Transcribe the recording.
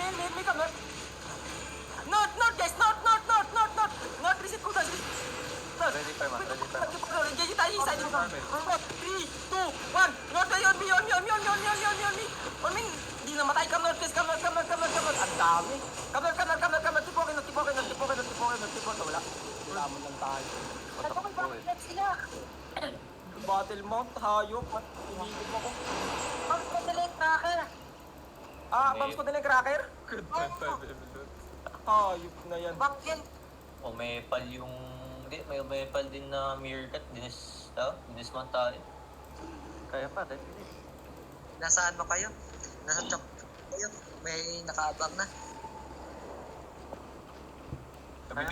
Main, come north. North, guys, north, reset ko guys. Ready pa man. Gigi tayo inside dito. 3, 2, 1. North, on me. On me. Di namatay, come north, guys, come north. Ang dami. Come north, tipokin. Wala. Wala mo lang tayo. Battle mount, hayop. Hinigit mo ko. Pump ko dali yung cracker. Pumps ko din yung cracker? Hayop na yan. Back yan. O may pal yung... Hindi, may pal din na mirror cut. Dinismount tayo. Kaya pa, definitely. Nasaan mo kayo? Nasa chok kayo? May nakaabang na.